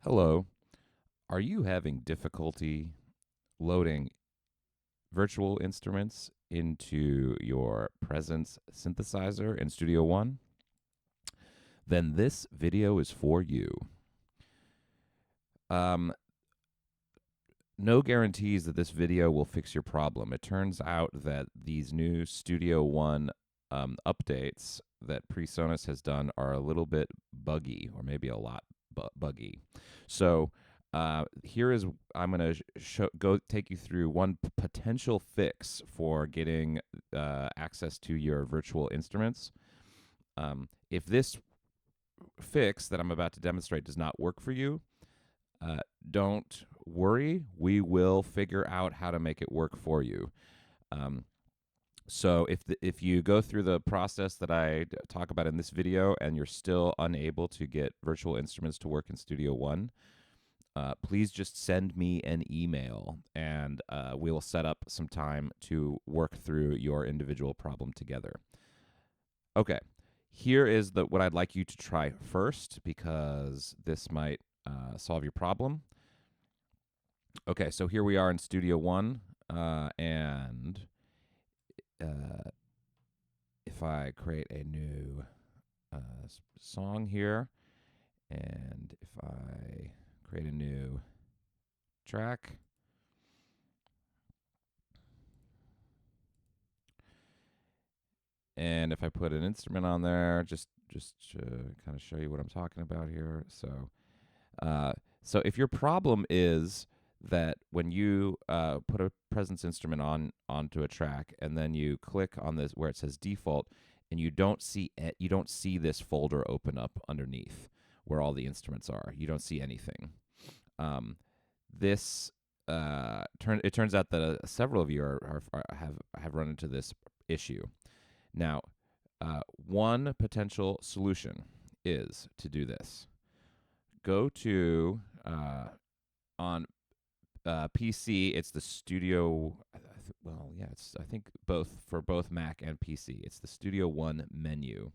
Hello. Are you having difficulty loading virtual instruments into your Presence synthesizer in Studio One? Then this video is for you. Um, no guarantees that this video will fix your problem. It turns out that these new Studio One updates that PreSonus has done are a little bit buggy, or maybe a lot buggy. So here is I'm going to go take you through one potential fix for getting access to your virtual instruments. If this fix that I'm about to demonstrate does not work for you, don't worry. We will figure out how to make it work for you. So if you go through the process that I talk about in this video and you're still unable to get virtual instruments to work in Studio One, please just send me an email and we will set up some time to work through your individual problem together. Okay, here is what I'd like you to try first, because this might solve your problem. Okay, so here we are in Studio One, and if I create a new song here, and if I create a new track, and if I put an instrument on there, just to kind of show you what I'm talking about here. So if your problem is that when you put a presence instrument onto a track and then you click on this where it says default, and you don't see this folder open up underneath where all the instruments are. You don't see anything. It turns out that several of you have run into this issue. Now, one potential solution is to do this. Go to on PC, it's the Studio. Well, yeah, it's I think both for both Mac and PC. It's the Studio One menu.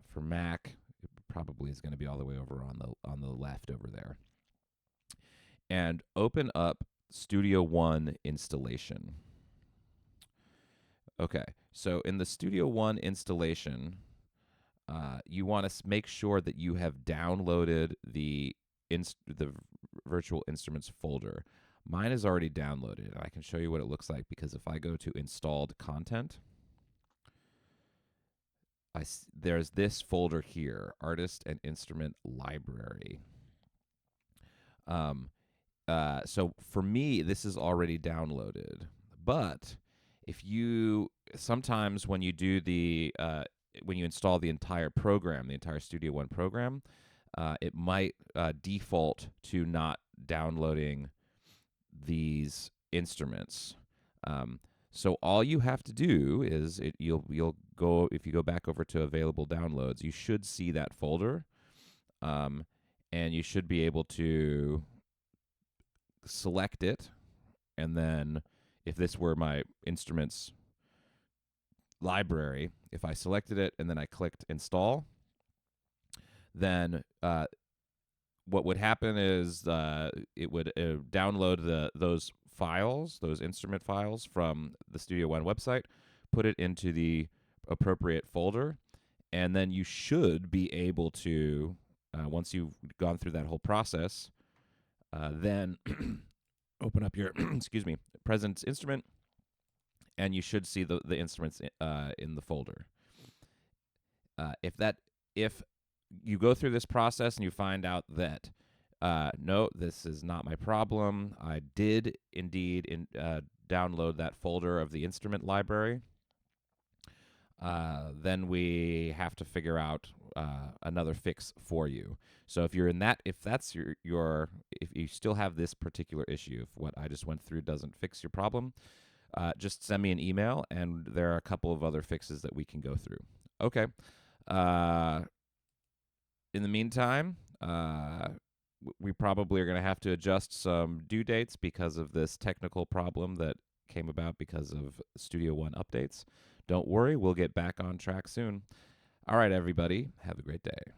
For Mac, it probably is going to be all the way over on the left over there. And open up Studio One installation. Okay, so in the Studio One installation, you want to make sure that you have downloaded the virtual instruments folder. Mine is already downloaded, and I can show you what it looks like, because if I go to installed content, there's this folder here, artist and instrument library. So for me, this is already downloaded, but if you sometimes when you do when you install the entire program, the entire Studio One program, it might default to not downloading these instruments. So all you have to do is you'll go, if you go back over to available downloads, you should see that folder, and you should be able to select it, and then if this were my instruments library, if I selected it and then I clicked install, then what would happen is it would download those files, those instrument files from the Studio One website, put it into the appropriate folder, and then you should be able to, once you've gone through that whole process, then open up your presence instrument, and you should see the instruments in the folder. If you go through this process and you find out that no, this is not my problem, I did indeed download that folder of the instrument library, then we have to figure out another fix for you. So if you're in that, if that's if you still have this particular issue, if what I just went through doesn't fix your problem, just send me an email, and there are a couple of other fixes that we can go through. Okay. In the meantime, we probably are going to have to adjust some due dates because of this technical problem that came about because of Studio One updates. Don't worry, we'll get back on track soon. All right, everybody, have a great day.